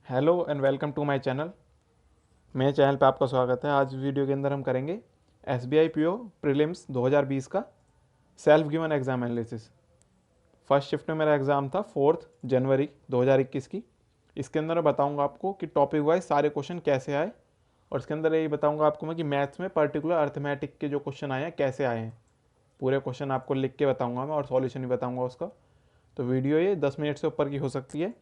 Hello and welcome to my channel. मेरे channel पे आपका स्वागत है। आज वीडियो के अंदर हम करेंगे SBI PO प्रीलिम्स 2020 का self given exam analysis. First shift में मेरा एग्ज़ाम था 4 जनवरी 2021 की। इसके अंदर मैं बताऊंगा आपको कि टॉपिक वाइज सारे क्वेश्चन कैसे आए, और इसके अंदर यही बताऊंगा आपको मैं कि मैथ्स में पर्टिकुलर अर्थमेटिक के जो क्वेश्चन आए हैं कैसे आए हैं। पूरे क्वेश्चन आपको लिख के बताऊंगा मैं, और सॉल्यूशन भी बताऊंगा उसका। तो वीडियो ये 10 मिनट से ऊपर की हो सकती है,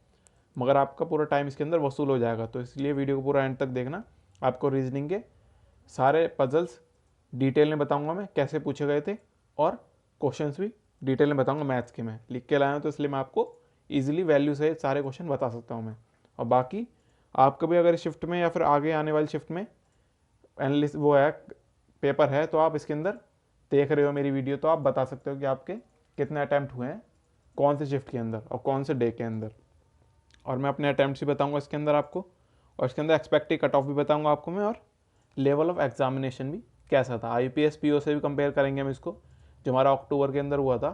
मगर आपका पूरा टाइम इसके अंदर वसूल हो जाएगा। तो इसलिए वीडियो को पूरा एंड तक देखना। आपको रीजनिंग के सारे पजल्स डिटेल में बताऊंगा मैं कैसे पूछे गए थे, और क्वेश्चंस भी डिटेल में बताऊंगा। मैथ्स के मैं लिख के लाया हूँ, तो इसलिए मैं आपको ईजिली वैल्यू से सारे क्वेश्चन बता सकता हूँ मैं। और बाकी आपको भी अगर शिफ्ट में या फिर आगे आने वाली शिफ्ट में एनालिस्ट वो है पेपर है, तो आप इसके अंदर देख रहे हो मेरी वीडियो, तो आप बता सकते हो कि आपके कितने अटैम्प्ट हुए हैं कौन से शिफ्ट के अंदर और कौन से डे के अंदर। और मैं अपने अटैम्प्ट भी बताऊंगा इसके अंदर आपको, और इसके अंदर एक्सपेक्टेड कट ऑफ भी बताऊंगा आपको मैं, और लेवल ऑफ एग्जामिनेशन भी कैसा था। IPS PO से भी कंपेयर करेंगे हम इसको, जो हमारा अक्टूबर के अंदर हुआ था।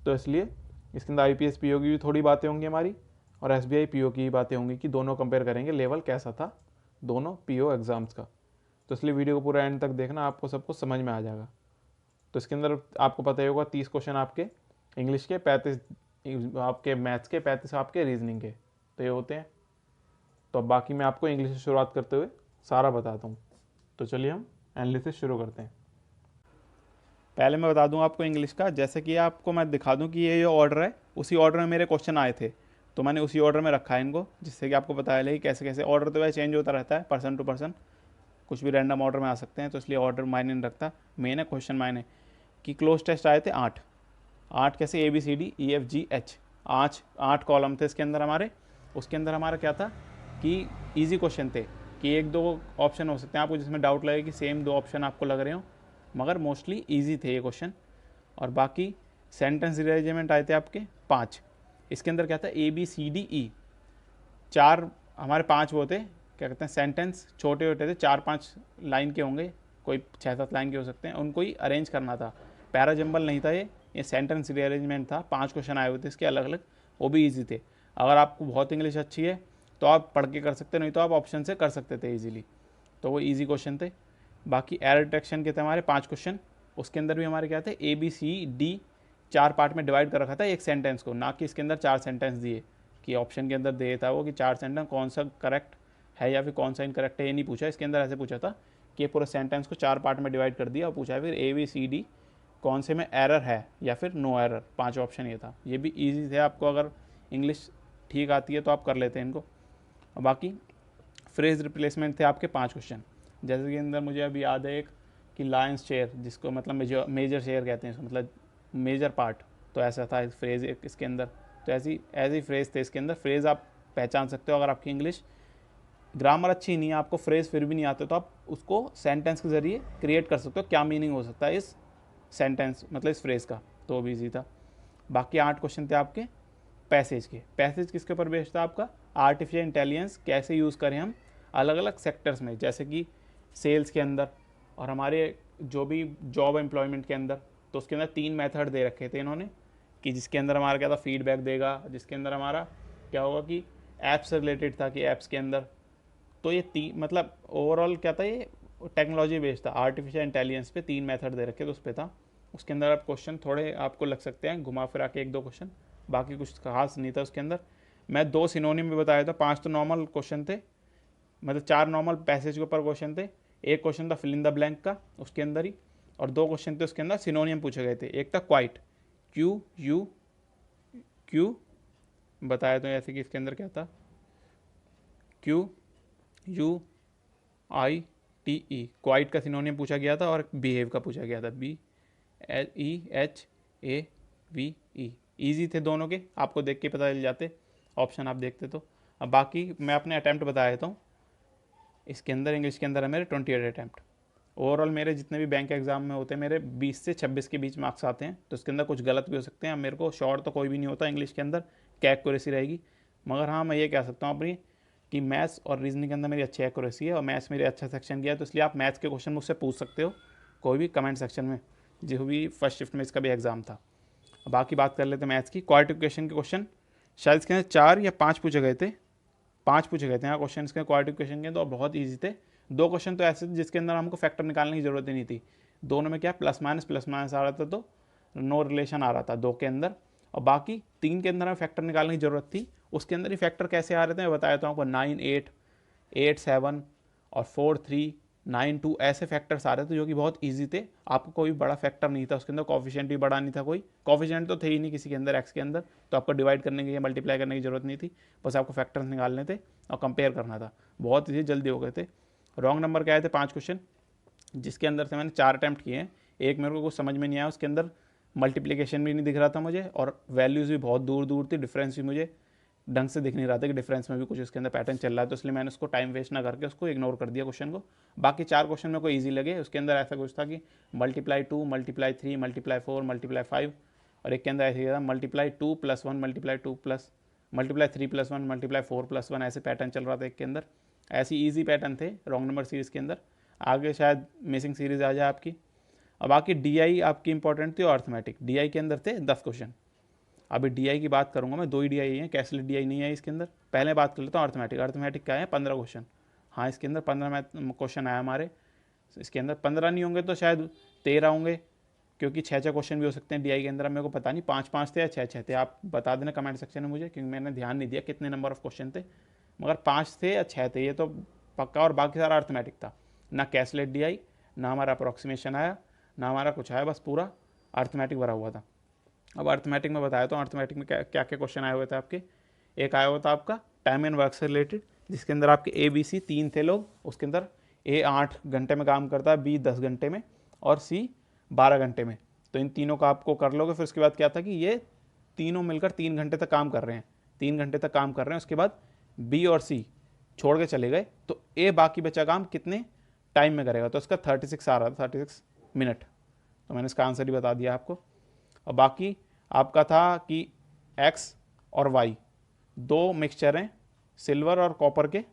तो इसलिए इसके अंदर IPS PO की भी थोड़ी बातें होंगी हमारी, और SBI PO की भी बातें होंगी कि दोनों कंपेयर करेंगे लेवल कैसा था दोनों PO एग्ज़ाम्स का। तो इसलिए वीडियो को पूरा एंड तक देखना, आपको सब कुछ समझ में आ जाएगा। तो इसके अंदर आपको पता ही होगा 30 क्वेश्चन आपके इंग्लिश के, 35 आपके मैथ्स के, 35 आपके रीजनिंग के। तो ये होते हैं। तो अब बाकी मैं आपको इंग्लिश से शुरुआत करते हुए सारा बताता हूँ। तो चलिए हम एनालिसिस शुरू करते हैं। पहले मैं बता दूं आपको इंग्लिश का, जैसे कि आपको मैं दिखा दूं कि ये जो ऑर्डर है उसी ऑर्डर में मेरे क्वेश्चन आए थे, तो मैंने उसी ऑर्डर में रखा है इनको, जिससे कि आपको पता चले कि कैसे कैसे। ऑर्डर तो वह चेंज होता रहता है पर्सन टू पर्सन, कुछ भी रैंडम ऑर्डर में आ सकते हैं, तो इसलिए ऑर्डर मायने नहीं रखता। मेन है क्वेश्चन मायने। कि क्लोज टेस्ट आए थे 8। 8 कैसे? ABCDEFGH, 8 कॉलम थे इसके अंदर हमारे। उसके अंदर हमारा क्या था कि इजी क्वेश्चन थे, कि एक दो ऑप्शन हो सकते हैं आपको जिसमें डाउट लगे कि सेम दो ऑप्शन आपको लग रहे हो, मगर मोस्टली इजी थे ये क्वेश्चन। और बाकी सेंटेंस रिअरेंजमेंट आए थे आपके 5। इसके अंदर क्या था? ABCDE, 4 हमारे 5 वो थे, क्या कहते हैं, सेंटेंस छोटे छोटे थे, 4-5 लाइन के होंगे, कोई 6-7 लाइन के हो सकते हैं, उनको ही अरेंज करना था। पैरा जंबल नहीं था ये सेंटेंस रीअरेंजमेंट था। 5 क्वेश्चन आए हुए थे इसके अलग अलग, वो भी ईजी थे। अगर आपको बहुत इंग्लिश अच्छी है तो आप पढ़ के कर सकते, नहीं तो आप ऑप्शन से कर सकते थे ईजिली। तो वो ईजी क्वेश्चन थे। बाकी एरर डिटेक्शन के थे हमारे 5 क्वेश्चन। उसके अंदर भी हमारे क्या थे? ABCD 4 पार्ट में डिवाइड कर रखा था एक सेंटेंस को, ना कि इसके अंदर 4 सेंटेंस दिए, कि ऑप्शन के अंदर दिए था वो कि 4 सेंटेंस कौन सा करेक्ट है या फिर कौन सा इनकरेक्ट है, ये नहीं पूछा। इसके अंदर ऐसे पूछा था कि ये पूरे सेंटेंस को 4 पार्ट में डिवाइड कर दिया, और पूछा है फिर ABCD कौन से में एरर है या फिर नो एरर। 5 ऑप्शन ये था। ये भी ईजी थे, आपको अगर इंग्लिश ठीक आती है तो आप कर लेते हैं इनको। और बाकी फ्रेज रिप्लेसमेंट थे आपके 5 क्वेश्चन। जैसे कि अंदर मुझे अभी याद है एक, कि लायंस शेयर, जिसको मतलब मेजर शेयर कहते हैं, इसको मतलब मेजर पार्ट। तो ऐसा था फ्रेज एक इसके अंदर। तो ऐसी फ्रेज थे इसके अंदर। फ्रेज आप पहचान सकते हो। अगर आपकी इंग्लिश ग्रामर अच्छी नहीं है, आपको फ्रेज फिर भी नहीं आते, तो आप उसको सेंटेंस के जरिए क्रिएट कर सकते हो, क्या मीनिंग हो सकता है इस सेंटेंस मतलब इस फ्रेज का। तो भी ईजी था। बाकी 8 क्वेश्चन थे आपके पैसेज के। पैसेज किसके ऊपर बेस्ड था आपका? आर्टिफिशियल इंटेलिजेंस कैसे यूज़ करें हम अलग अलग सेक्टर्स में, जैसे कि सेल्स के अंदर और हमारे जो भी जॉब एम्प्लॉयमेंट के अंदर। तो उसके अंदर 3 मेथड दे रखे थे इन्होंने, कि जिसके अंदर हमारा क्या था, फीडबैक देगा, जिसके अंदर हमारा क्या होगा कि ऐप्स से रिलेटेड था, कि ऐप्स के अंदर। तो ये 3 मतलब ओवरऑल क्या था, ये टेक्नोलॉजी बेस्ड था। आर्टिफिशियल इंटेलिजेंस पे 3 मेथड दे रखे थे, उस पर था। उसके अंदर आप क्वेश्चन थोड़े आपको लग सकते हैं घुमा फिरा के, 1-2 क्वेश्चन, बाकी कुछ खास नहीं था उसके अंदर। मैं 2 सिनोनिम भी बताया था। 5 तो नॉर्मल क्वेश्चन थे, मतलब 4 नॉर्मल पैसेज के ऊपर क्वेश्चन थे। एक क्वेश्चन था फिल इन द ब्लैंक का उसके अंदर ही, और 2 क्वेश्चन थे उसके अंदर सिनोनियम पूछे गए थे। एक था क्वाइट, QUQ बताया, तो ऐसे कि इसके अंदर क्या था, QUITE, क्वाइट का सिनोनियम पूछा गया था, और बिहेव का पूछा गया था, BEHAVE। ईजी थे दोनों के, आपको देख के पता चल जाते ऑप्शन आप देखते तो। अब बाकी मैं अपने अटैम्प्ट बता देता हूँ। इसके अंदर इंग्लिश के अंदर है मेरे 28 अटैम्प्ट। ओवरऑल मेरे जितने भी बैंक एग्जाम में होते हैं, मेरे 20 से 26 के बीच मार्क्स आते हैं। तो इसके अंदर कुछ गलत भी हो सकते हैं। मेरे को शॉर्ट तो कोई भी नहीं होता इंग्लिश के अंदर, क्या एक्यूरेसी रहेगी। मगर हाँ, मैं ये कह सकता हूँ अपनी कि मैथ्स और रीजनिंग के अंदर मेरी अच्छी एक्यूरेसी है, और मैथ्स मेरे अच्छा सेक्शन किया है। तो इसलिए आप मैथ्स के क्वेश्चन मुझसे पूछ सकते हो कोई भी कमेंट सेक्शन में, जो भी फर्स्ट शिफ्ट में इसका भी एग्जाम था। बाकी बात कर लेते हैं मैथ्स की। क्वालिफिकेशन के क्वेश्चन शायद इसके अंदर 4 या 5 पूछे गए थे। 5 पूछे गए थे यहाँ क्वेश्चन के, क्वाड्रेटिक क्वेश्चन के, तो बहुत ईजी थे। 2 क्वेश्चन तो ऐसे थे जिसके अंदर हमको फैक्टर निकालने की जरूरत ही नहीं थी। दोनों में क्या प्लस माइनस आ रहा था, तो नो रिलेशन आ रहा था 2 के अंदर, और बाकी 3 के अंदर हमें फैक्टर निकालने की जरूरत थी। उसके अंदर ही फैक्टर कैसे आ रहे थे मैं बताया था आपको, 9 8 8 7 और 4 3 9 2 ऐसे फैक्टर्स आ रहे थे जो कि बहुत ईजी थे। आपको कोई बड़ा फैक्टर नहीं था उसके अंदर, कॉफिशिएंट भी बड़ा नहीं था, कोई कॉफिशिएंट तो थे ही नहीं किसी के अंदर एक्स के अंदर, तो आपको डिवाइड करने की या मल्टीप्लाई करने की जरूरत नहीं थी, बस आपको फैक्टर्स निकालने थे और कंपेयर करना था। बहुत ईजी, जल्दी हो गए थे। रॉन्ग नंबर के आए थे 5 क्वेश्चन, जिसके अंदर से मैंने 4 अटैम्प्ट किए हैं। एक मेरे को कुछ समझ में नहीं आया, उसके अंदर मल्टीप्लिकेशन भी नहीं दिख रहा था मुझे, और वैल्यूज़ भी बहुत दूर दूर थी, डिफरेंस भी मुझे ढंग से दिख नहीं रहा था कि डिफरेंस में भी कुछ उसके अंदर पैटर्न चल रहा है, तो इसलिए मैंने उसको टाइम वेस्ट ना करके उसको इग्नोर कर दिया क्वेश्चन को। बाकी 4 क्वेश्चन मेरे को ईजी लगे। उसके अंदर ऐसा कुछ था कि मल्टीप्लाई 2 मल्टीप्लाई 3 मल्टीप्लाई 4 मल्टीप्लाई 5, और एक के अंदर ऐसे था multiply 2 + 1 multiply 2 plus multiply 3 + 1 multiply 4 + 1, ऐसे पैटर्न चल रहा था एक के अंदर। ऐसी ईजी पैटर्न थे रॉन्ग नंबर सीरीज़ के अंदर। आगे शायद मिसिंग सीरीज़ आ जाए आपकी। अब बाकी DI आपकी इंपॉर्टेंट थी और अर्थमेटिक। DI के अंदर थे 10 क्वेश्चन। अभी DI की बात करूंगा मैं, 2 ही DI हैं, कैसलेट DI नहीं है इसके अंदर। पहले बात कर लेता हूँ अर्थमेटिक। अर्थमेटिक क्या है, 15 क्वेश्चन। हाँ, इसके अंदर 15 क्वेश्चन आया हमारे। इसके अंदर 15 नहीं होंगे तो शायद 13 होंगे, क्योंकि 6 क्वेश्चन भी हो सकते हैं DI के अंदर। मेरे को पता नहीं 5 थे या 6 थे, आप बता देना कमेंट सेक्शन में मुझे, क्योंकि मैंने ध्यान नहीं दिया कितने नंबर ऑफ क्वेश्चन थे, मगर 5 थे या 6 थे ये तो पक्का। और बाकी सारा अर्थमेटिक था, ना कैसलेट DI, ना हमारा अप्रॉक्सीमेशन आया, ना हमारा कुछ आया, बस पूरा अर्थमेटिक भरा हुआ था। अब अर्थमेटिक में बताया तो अर्थमेटिक में क्या क्या क्वेश्चन आए हुए थे आपके। एक आया हुआ था आपका टाइम एंड वर्क से रिलेटेड, जिसके अंदर आपके ABC 3 थे लोग। उसके अंदर A 8 घंटे में काम करता है, B 10 घंटे में, और C 12 घंटे में। तो इन तीनों का आपको कर लोगे। फिर उसके बाद क्या था कि ये तीनों मिलकर 3 घंटे तक काम कर रहे हैं, 3 घंटे तक काम कर रहे हैं। उसके बाद B और C छोड़ के चले गए, तो A बाकी बचा काम कितने टाइम में करेगा, तो उसका 36 आ रहा था, 36 मिनट। तो मैंने इसका आंसर ही बता दिया आपको। और बाकी आपका था कि X और Y 2 मिक्सचर हैं, सिल्वर और कॉपर के।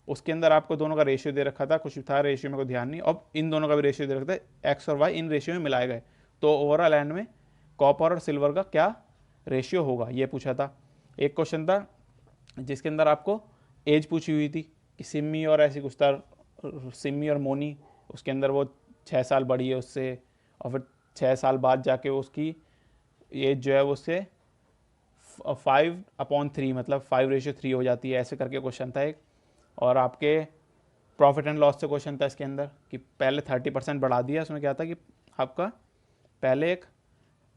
उसके अंदर आपको दोनों का रेशियो दे रखा था, कुछ था रेशियो मेरे को ध्यान नहीं। अब इन दोनों का भी रेशियो दे रखा था, X और Y इन रेशियो में मिलाए गए, तो ओवरऑल एंड में कॉपर और सिल्वर का क्या रेशियो होगा, ये पूछा था। एक क्वेश्चन था जिसके अंदर आपको एज पूछी हुई थी कि सिमी और ऐसी कुछ था, सिमी और मोनी, उसके अंदर वो 6 साल बड़ी है उससे, और फिर 6 साल बाद जाके उसकी एज जो है वो उससे 5/3 मतलब 5:3 हो जाती है, ऐसे करके क्वेश्चन था एक। और आपके प्रॉफिट एंड लॉस से क्वेश्चन था इसके अंदर कि पहले 30% बढ़ा दिया। उसमें क्या था कि आपका पहले एक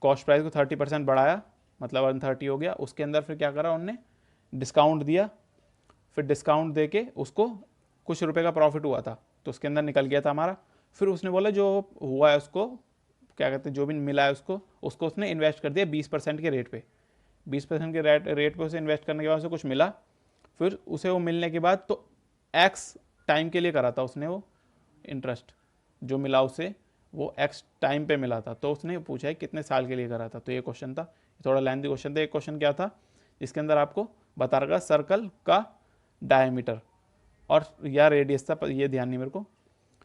कॉस्ट प्राइस को 30% बढ़ाया, मतलब 130 हो गया। उसके अंदर फिर क्या करा उनने, डिस्काउंट दिया, फिर डिस्काउंट दे के उसको कुछ रुपए का प्रॉफिट हुआ था, तो उसके अंदर निकल गया था हमारा। फिर उसने बोला जो हुआ है उसको क्या कहते हैं, जो भी मिला है उसको उसने इन्वेस्ट कर दिया 20% के रेट पे। 20% के रेट पे उसे इन्वेस्ट करने के बाद उसे कुछ मिला। फिर उसे वो मिलने के बाद तो एक्स टाइम के लिए करा था उसने, वो इंटरेस्ट जो मिला उसे वो एक्स टाइम पे मिला था, तो उसने पूछा है कितने साल के लिए करा था। तो ये क्वेश्चन था, थोड़ा लेंथी क्वेश्चन था। एक क्वेश्चन क्या था इसके अंदर आपको बता रखा सर्कल का डायमीटर और या रेडियस था, ये ध्यान नहीं मेरे को,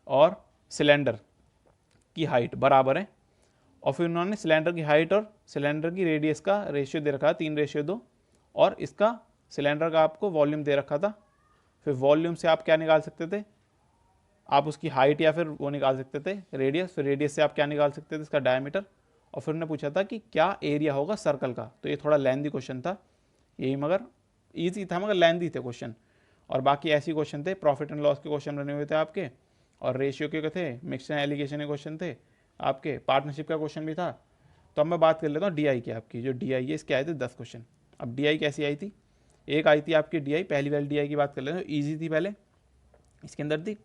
और सिलेंडर की हाइट बराबर है। और फिर उन्होंने सिलेंडर की हाइट और सिलेंडर की रेडियस का रेशियो दे रखा है 3:2, और इसका सिलेंडर का आपको वॉल्यूम दे रखा था। फिर वॉल्यूम से आप क्या निकाल सकते थे, आप उसकी हाइट या फिर वो निकाल सकते थे रेडियस। फिर रेडियस से आप क्या निकाल सकते थे, इसका डायमीटर। और फिर उन्होंने पूछा था कि क्या एरिया होगा सर्कल का। तो ये थोड़ा लेंथी क्वेश्चन था यही, मगर ईजी था, मगर लेंथी थे क्वेश्चन। और बाकी ऐसे क्वेश्चन थे, प्रॉफिट एंड लॉस के क्वेश्चन बने हुए थे आपके, और रेशियो के थे, मिक्सचर एलिगेशन के क्वेश्चन थे आपके, पार्टनरशिप का क्वेश्चन भी था। तो अब मैं बात कर लेता हूँ DI की। आपकी जो DI है इसके आए थे 10 क्वेश्चन। अब DI कैसी आई थी, एक आई थी आपकी DI, पहली वाली DI की बात कर लेते हैं, ईजी थी पहले। इसके अंदर थी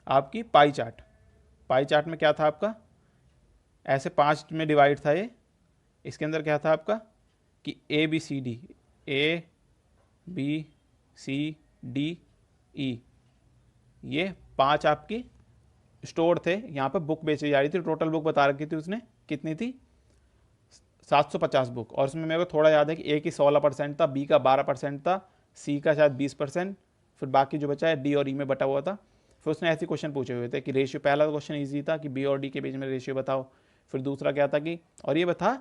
आपकी पाई चार्ट। पाई चार्ट में क्या था आपका, ऐसे 5 में डिवाइड था ये। इसके अंदर क्या था आपका कि ABCD ABCDE ये 5 आपकी स्टोर थे, यहाँ पर बुक बेची जा रही थी। टोटल बुक बता रखी थी उसने कितनी थी, 750 बुक। और उसमें मेरे को थोड़ा याद है कि A की 16% था, B का 12% था, C का शायद 20%, फिर बाकी जो बचा है D और E में बटा हुआ था। फिर उसने ऐसे क्वेश्चन पूछे हुए थे कि रेशियो, पहला क्वेश्चन ईजी था कि B और D के बीच में रेशियो बताओ। फिर दूसरा क्या था कि, और ये बता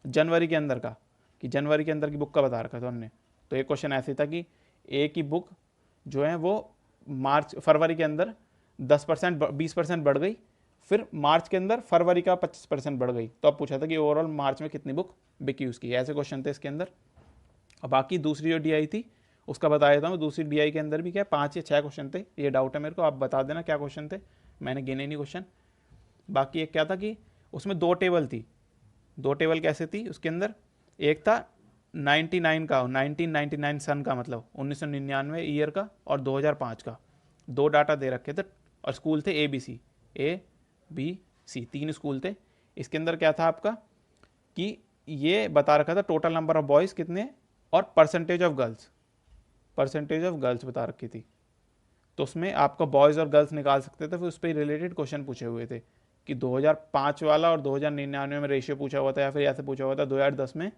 जनवरी के अंदर का, कि जनवरी के अंदर की बुक का बता रखा था उन्होंने। तो एक क्वेश्चन ऐसे था कि A की बुक जो है वो फरवरी के अंदर 10% 20% बढ़ गई, फिर मार्च के अंदर फरवरी का 25% बढ़ गई। तो अब पूछा था कि ओवरऑल मार्च में कितनी बुक बिकी उसकी, ऐसे क्वेश्चन थे इसके अंदर। और बाकी दूसरी जो DI थी उसका बता देता हूँ। दूसरी DI के अंदर भी क्या 5 या 6 क्वेश्चन थे, ये डाउट है मेरे को, आप बता देना क्या क्वेश्चन थे, मैंने गिने नहीं क्वेश्चन। बाकी एक क्या था कि उसमें 2 टेबल थी। 2 टेबल कैसे थी उसके अंदर, एक था 99 का, 1999 सन का, मतलब 1999 ईयर का, और 2005 का। 2 डाटा दे रखे थे और स्कूल थे ABC, ABC 3 स्कूल थे। इसके अंदर क्या था आपका कि ये बता रखा था टोटल नंबर ऑफ बॉयज़ कितने और परसेंटेज ऑफ गर्ल्स बता रखी थी। तो उसमें आपका बॉयज़ और गर्ल्स निकाल सकते थे, फिर उस पर रिलेटेड क्वेश्चन पूछे हुए थे कि 2005 वाला और 2099 में रेशियो पूछा हुआ था, या फिर ऐसे पूछा हुआ था 2010 में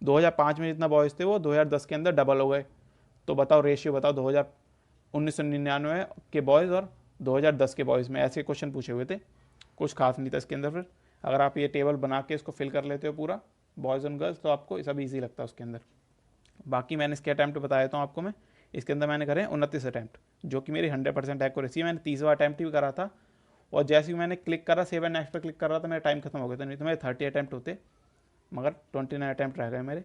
2005 में जितना बॉयज़ थे वो 2010 के अंदर डबल हो गए, तो बताओ रेशियो बताओ 1999 के बॉयज़ और 2010 के बॉयज़ में। ऐसे क्वेश्चन पूछे हुए थे, कुछ खास नहीं था इसके अंदर। फिर अगर आप ये टेबल बना के इसको फिल कर लेते हो पूरा बॉयज़ एंड गर्ल्स, तो आपको सब ईजी लगता है उसके अंदर। बाकी मैंने इसके अटैम्प्ट बता देता हूँ आपको मैं। इसके अंदर मैंने करे 29 अटैम्प्ट, जो कि मेरी 100% एक्यूरेसी है। मैंने 30वां अटैम्प्ट भी करा था, और जैसे ही मैंने क्लिक करा सेव एंड नेक्स्ट पर क्लिक कर रहा था, मेरा टाइम खत्म हो गया था, नहीं तो मेरे 30 अटैम्प्ट होते, मगर 29 अटैम्प्ट रह गए मेरे।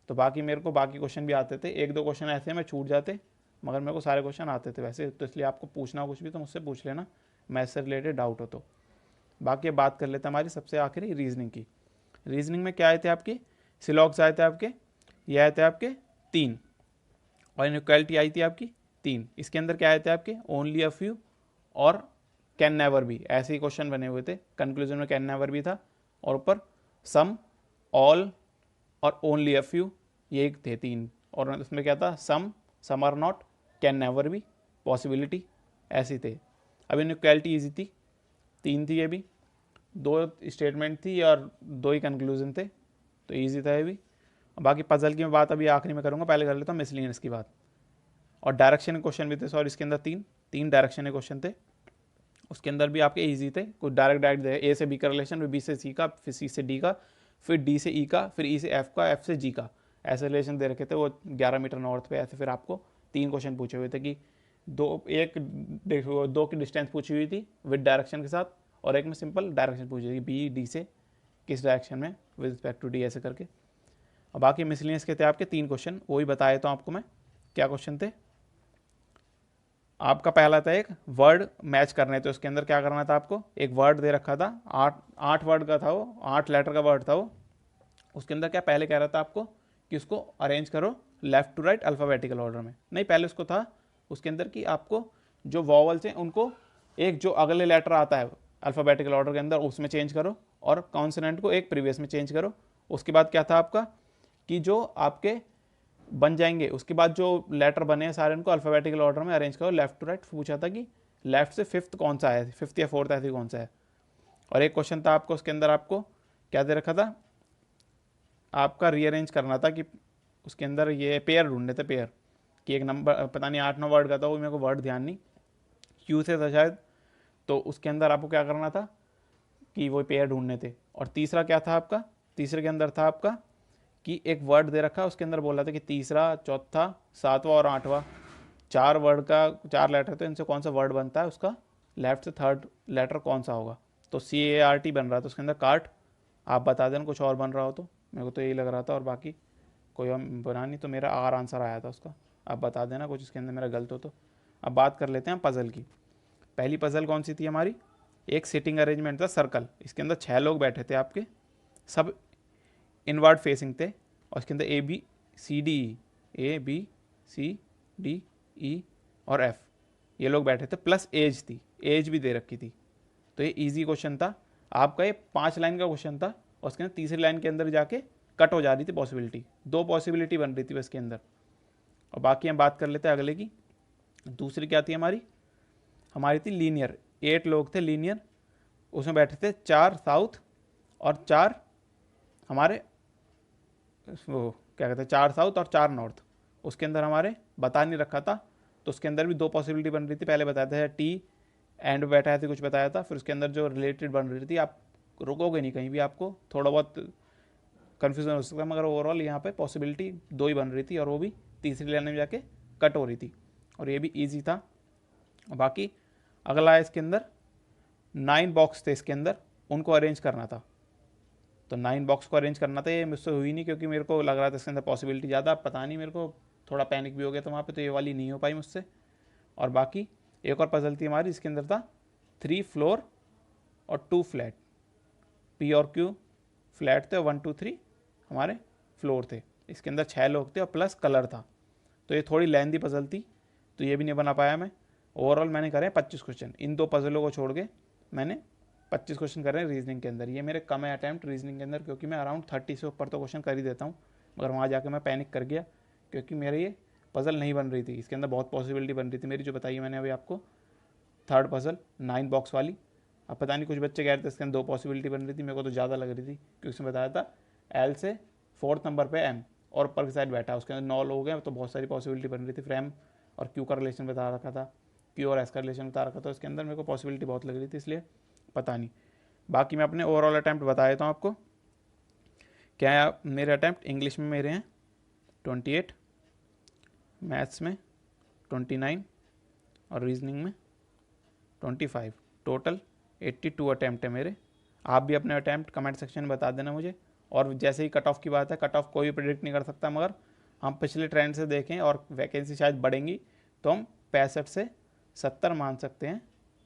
तो बाकी मेरे को बाकी क्वेश्चन भी आते थे, 1-2 क्वेश्चन ऐसे में छूट जाते, मगर मेरे को सारे क्वेश्चन आते थे वैसे। तो इसलिए आपको पूछना कुछ भी तो मुझसे पूछ लेना, मैथ्स से रिलेटेड डाउट हो तो। बाकी अब बात कर लेते हैं हमारी सबसे आखिरी रीजनिंग की। रीजनिंग में क्या आए थे आपके, सिलॉक्स आए थे आपके, ये आए थे आपके 3, और इनइक्वालिटी आई थी आपकी 3। इसके अंदर क्या आए थे आपके, ओनली अ फ्यू और कैन नेवर भी, ऐसे ही क्वेश्चन बने हुए थे। कंक्लूजन में कैन नेवर भी था, और ऊपर सम, ऑल और ओनली अ फ्यू, ये थे 3। और उसमें क्या था, some are not, can never भी, पॉसिबिलिटी, ऐसे थे। अब इनइक्वालिटी ईजी थी, 3 थी ये भी, 2 स्टेटमेंट थी और 2 ही कंक्लूजन थे, तो ईजी था ये भी। बाकी पजल की मैं बात अभी आखिरी में करूँगा, पहले कर लेता हूँ मिसलिनियस की बात। और डायरेक्शन क्वेश्चन भी थे, सॉरी इसके अंदर 3 डायरेक्शन क्वेश्चन थे। उसके अंदर भी आपके इजी थे, कुछ डायरेक्ट ए से बी का रिलेशन, फिर बी से सी का, फिर सी से डी का, फिर डी से ई का, फिर ई से एफ का, एफ से जी का, ऐसे रिलेशन दे रखे थे वो 11 मीटर नॉर्थ पे। ऐसे फिर आपको 3 क्वेश्चन पूछे हुए थे कि दो की डिस्टेंस पूछी हुई थी विद डायरेक्शन के साथ, और एक में सिंपल डायरेक्शन पूछी थी बी डी से किस डायरेक्शन में विद रिस्पेक्ट टू डी, ऐसे करके। और बाकी मिसलिनियस के थे आपके 3 क्वेश्चन, वही बताया तो आपको मैं क्या क्वेश्चन थे। आपका पहला था एक वर्ड मैच करने थे, उसके अंदर क्या करना था आपको, एक वर्ड दे रखा था, 8 वर्ड का था वो, 8 लेटर का वर्ड था वो। उसके अंदर क्या पहले कह रहा था आपको कि उसको अरेंज करो left to right alphabetical order में। नहीं, पहले उसको था उसके अंदर कि आपको जो वॉवल्स हैं उनको एक जो अगले लेटर आता है अल्फ़ाबेटिकल ऑर्डर के अंदर उसमें चेंज करो, और कॉन्सोनेंट को एक प्रीवियस में चेंज करो। उसके बाद क्या था आपका कि जो आपके बन जाएंगे, उसके बाद जो लेटर बने हैं सारे उनको अल्फ़ाबेटिकल ऑर्डर में अरेंज करो लेफ्ट टू राइट। पूछा था कि लेफ्ट से 5th कौन सा है, 5th या 4th ऐसी कौन सा है। और एक क्वेश्चन था आपको उसके अंदर आपको क्या दे रखा था, आपका रीअरेंज करना था कि उसके अंदर ये पेयर ढूंढने थे, पेयर कि एक नंबर पता नहीं 8-9 वर्ड का था वो, मेरे को वर्ड ध्यान नहीं, क्यू से था शायद। तो उसके अंदर आपको क्या करना था कि वो पेयर ढूंढने थे। और तीसरा क्या था आपका, तीसरे के अंदर था आपका कि एक वर्ड दे रखा, उसके अंदर बोला था कि तीसरा, चौथा, 7वां और 8वां 4 वर्ड का 4 लेटर, तो इनसे कौन सा वर्ड बनता है, उसका लेफ्ट से 3rd लेटर कौन सा होगा। तो CART बन रहा था उसके अंदर, कार्ट। आप बता देना कुछ और बन रहा हो तो, मेरे को तो यही लग रहा था, और बाकी कोई और बना नहीं, तो मेरा आर आंसर आया था उसका। आप बता देना कुछ इसके अंदर मेरा गलत हो तो। अब बात कर लेते हैं पज़ल की। पहली पज़ल कौन सी थी हमारी, एक सिटिंग अरेंजमेंट था सर्कल, इसके अंदर 6 लोग बैठे थे आपके, सब इनवर्ड फेसिंग थे, और इसके अंदर ABCD और F ये लोग बैठे थे, प्लस एज थी, एज भी दे रखी थी। तो ये इजी क्वेश्चन था आपका, ये 5 लाइन का क्वेश्चन था, और उसके अंदर तीसरी लाइन के अंदर जाके कट हो जा रही थी पॉसिबिलिटी, 2 पॉसिबिलिटी बन रही थी बस के अंदर। और बाकी हम बात कर लेते हैं अगले की। दूसरी क्या थी हमारी थी लीनियर, 8 लोग थे लीनियर, उसमें बैठे थे 4 साउथ और 4 हमारे वो क्या कहते हैं 4 साउथ और 4 नॉर्थ। उसके अंदर हमारे बता नहीं रखा था, तो उसके अंदर भी 2 पॉसिबिलिटी बन रही थी। पहले बताया था टी एंड बैठा था, कुछ बताया था, फिर उसके अंदर जो रिलेटेड बन रही थी, आप रुकोगे नहीं कहीं भी, आपको थोड़ा बहुत कन्फ्यूजन हो सकता है, मगर ओवरऑल यहाँ पे पॉसिबिलिटी 2 ही बन रही थी, और वो भी तीसरी लाइन में जाके कट हो रही थी। और ये भी ईजी था। बाकी अगला है इसके अंदर 9 बॉक्स थे इसके अंदर, उनको अरेंज करना था। तो 9 बॉक्स को अरेंज करना था, ये मुझसे हुई नहीं क्योंकि मेरे को लग रहा था इसके अंदर पॉसिबिलिटी ज़्यादा, पता नहीं मेरे को थोड़ा पैनिक भी हो गया था वहाँ पे, तो ये वाली नहीं हो पाई मुझसे। और बाकी एक और पजल थी हमारी, इसके अंदर था 3 फ्लोर और 2 फ्लैट, पी और क्यू फ्लैट थे और 1 2 3 हमारे फ्लोर थे। इसके अंदर 6 लोग थे और प्लस कलर था। तो ये थोड़ी लेंदी पजल थी, तो ये भी नहीं बना पाया मैं। ओवरऑल मैंने करे 25 क्वेश्चन, इन 2 पजलों को छोड़ के मैंने 25 क्वेश्चन कर रहे हैं रीजनिंग के अंदर। ये मेरे कम है अटैम्प्ट रीजनिंग के अंदर, क्योंकि मैं अराउंड 30 से ऊपर तो क्वेश्चन कर ही देता हूँ, मगर वहाँ जाकर मैं पैनिक कर गया क्योंकि मेरे ये पजल नहीं बन रही थी। इसके अंदर बहुत पॉसिबिलिटी बन रही थी मेरी, जो बताई मैंने अभी आपको, थर्ड पजल 9 बॉक्स वाली। अब पता नहीं कुछ बच्चे कह रहे थे इसके अंदर 2 पॉसिबिलिटी बन रही थी, मेरे को तो ज़्यादा लग रही थी क्योंकि उसमें बताया था एल से 4th नंबर पे एम और ऊपर की साइड बैठा, उसके अंदर 9 लोग हैं, तो बहुत सारी पॉसिबिलिटी बन रही थी। फिर एम और क्यू का रिलेशन बता रखा था, क्यू और एस का रिलेशन बता रखा था, उसके अंदर मेरे को पॉसिबिलिटी बहुत लग रही थी, इसलिए पता नहीं। बाकी मैं अपने ओवरऑल अटैम्प्ट बता देता हूँ आपको। क्या है मेरे अटैम्प्ट? इंग्लिश में मेरे हैं 28, मैथ्स में 29 और रीजनिंग में 25, टोटल 82 अटैम्प्ट है मेरे। आप भी अपने अटैम्प्ट कमेंट सेक्शन में बता देना मुझे। और जैसे ही कट ऑफ की बात है, कट ऑफ कोई भी प्रेडिक्ट नहीं कर सकता, मगर हम पिछले ट्रेंड से देखें और वैकेंसी शायद बढ़ेंगी तो हम 65 से 70 मान सकते हैं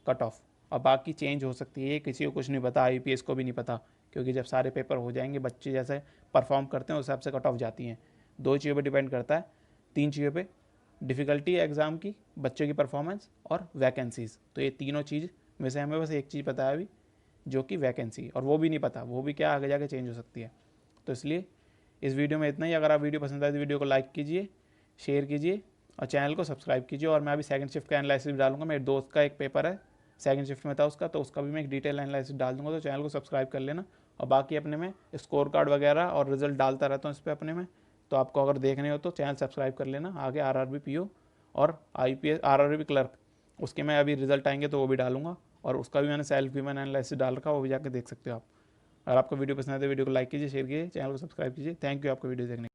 कट ऑफ। और बाकी चेंज हो सकती है, किसी को कुछ नहीं पता, IPS को भी नहीं पता, क्योंकि जब सारे पेपर हो जाएंगे बच्चे जैसे परफॉर्म करते हैं उस हिसाब से कट ऑफ जाती हैं। 2 चीज़ों पर डिपेंड करता है, 3 चीज़ों पर, डिफ़िकल्टी एग्ज़ाम की, बच्चों की परफॉर्मेंस और वैकेंसीज़। तो ये तीनों चीज़ में से हमें बस एक चीज़ पता है अभी, जो कि वैकेंसी, और वो भी नहीं पता, वो भी क्या आगे जाके चेंज हो सकती है। तो इसलिए इस वीडियो में इतना ही। अगर आप वीडियो पसंद आए तो वीडियो को लाइक कीजिए, शेयर कीजिए और चैनल को सब्सक्राइब कीजिए। और मैं अभी सेकंड शिफ्ट का एनालिसिस डालूंगा, मेरे दोस्त का एक पेपर है सेकंड शिफ्ट में था उसका, तो उसका भी मैं एक डिटेल एनालिसिस डाल दूंगा, तो चैनल को सब्सक्राइब कर लेना। और बाकी अपने में स्कोर कार्ड वगैरह और रिजल्ट डालता रहता हूँ इस पर अपने में, तो आपको अगर देखने हो तो चैनल सब्सक्राइब कर लेना। आगे RRB PO और IPS RRB क्लर्क, उसके मैं अभी रिजल्ट आएंगे तो वो भी डालूंगा, और उसका भी मैंने सेल्फ ह्यूमन एनालिसिस डाल रखा, वो भी जाकर देख सकते हो आप। अगर आपको वीडियो पसंद है तो वीडियो को लाइक कीजिए, शेयर कीजिए, चैनल को सब्सक्राइब कीजिए। थैंक यू आपको वीडियो देखने।